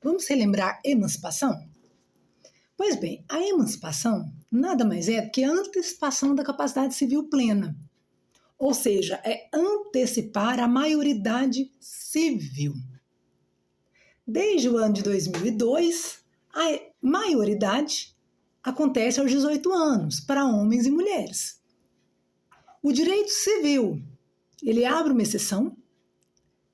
Vamos relembrar emancipação? Pois bem, a emancipação nada mais é do que a antecipação da capacidade civil plena. Ou seja, é antecipar a maioridade civil. Desde o ano de 2002, a maioridade acontece aos 18 anos, para homens e mulheres. O direito civil, ele abre uma exceção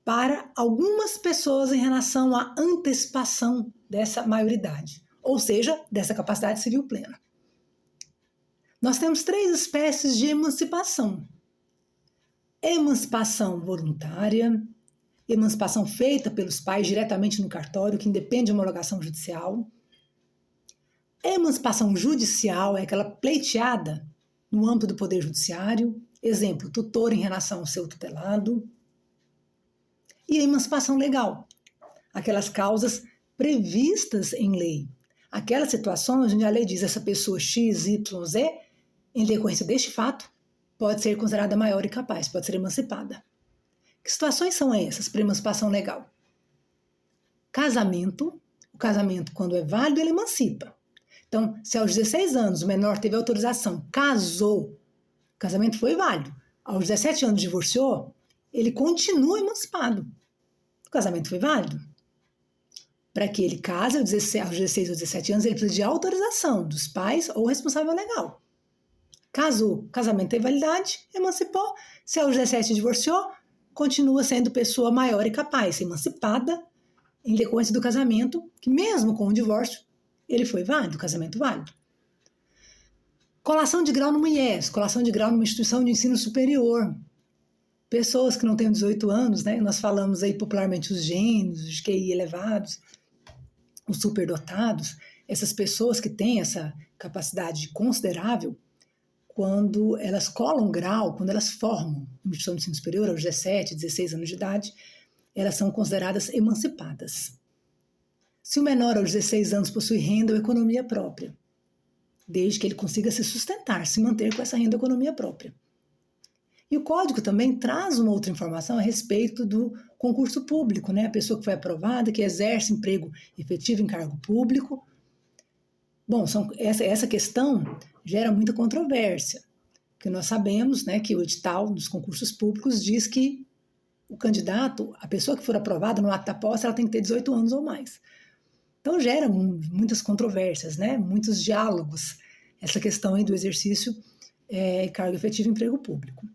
para algumas pessoas em relação à antecipação dessa maioridade, ou seja, dessa capacidade civil plena. Nós temos 3 espécies de emancipação. Emancipação voluntária, emancipação feita pelos pais diretamente no cartório, que independe de homologação judicial. Emancipação judicial é aquela pleiteada no âmbito do Poder Judiciário, exemplo, tutor em relação ao seu tutelado. E a emancipação legal, aquelas causas previstas em lei, aquelas situações onde a lei diz essa pessoa X, Y, Z, em decorrência deste fato, pode ser considerada maior e capaz, pode ser emancipada. Que situações são essas para emancipação legal? Casamento, o casamento quando é válido ele emancipa. Então, se aos 16 anos o menor teve autorização, casou, o casamento foi válido, aos 17 anos divorciou, ele continua emancipado. O casamento foi válido. Para que ele case aos 16 ou 17 anos, ele precisa de autorização dos pais ou responsável legal. Casou, casamento tem validade, emancipou. Se aos 17 divorciou, continua sendo pessoa maior e capaz, emancipada em decorrência do casamento, que mesmo com o divórcio, ele foi válido, o casamento válido. Colação de grau no IES, colação de grau numa instituição de ensino superior. Pessoas que não têm 18 anos, né? Nós falamos aí popularmente os gênios, os QI elevados, os superdotados, essas pessoas que têm essa capacidade considerável, quando elas colam grau, quando elas formam uma instituição de ensino superior aos 17, 16 anos de idade, elas são consideradas emancipadas. Se o menor aos 16 anos possui renda ou economia própria, desde que ele consiga se sustentar, se manter com essa renda ou economia própria. E o Código também traz uma outra informação a respeito do concurso público, né? A pessoa que foi aprovada, que exerce emprego efetivo em cargo público. Bom, essa questão gera muita controvérsia, porque nós sabemos, né, que o edital dos concursos públicos diz que o candidato, a pessoa que for aprovada no ato da posse, ela tem que ter 18 anos ou mais. Então gera muitas controvérsias, né? Muitos diálogos, essa questão aí do exercício cargo efetivo em emprego público.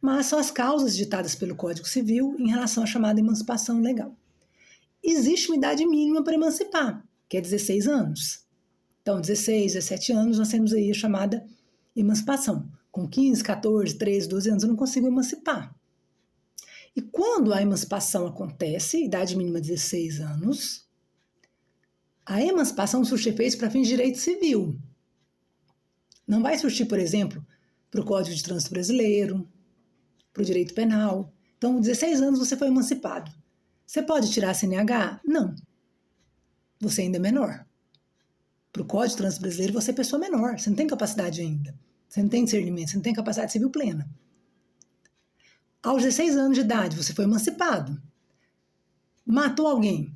Mas são as causas ditadas pelo Código Civil em relação à chamada emancipação legal. Existe uma idade mínima para emancipar, que é 16 anos. Então, 16, 17 anos, nós temos aí a chamada emancipação. Com 15, 14, 13, 12 anos, eu não consigo emancipar. E quando a emancipação acontece, idade mínima 16 anos, a emancipação surte efeitos para fins de direito civil. Não vai surtir, por exemplo, para o Código de Trânsito Brasileiro, para o direito penal. Então, 16 anos você foi emancipado. Você pode tirar a CNH? Não. Você ainda é menor. Para o Código de Trânsito Brasileiro, você é pessoa menor. Você não tem capacidade ainda. Você não tem discernimento, você não tem capacidade civil plena. Aos 16 anos de idade, você foi emancipado. Matou alguém.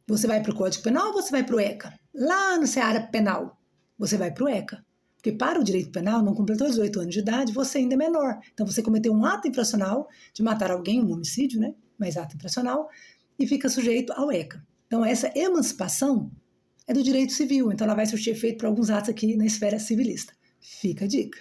Você vai para o Código Penal ou você vai para o ECA? Lá no Seara Penal, você vai para o ECA. Porque para o direito penal, não completou 18 anos de idade, você ainda é menor. Então você cometeu um ato infracional de matar alguém, um homicídio, né? Mas ato infracional, e fica sujeito ao ECA. Então essa emancipação é do direito civil, então ela vai surtir efeito para alguns atos aqui na esfera civilista. Fica a dica.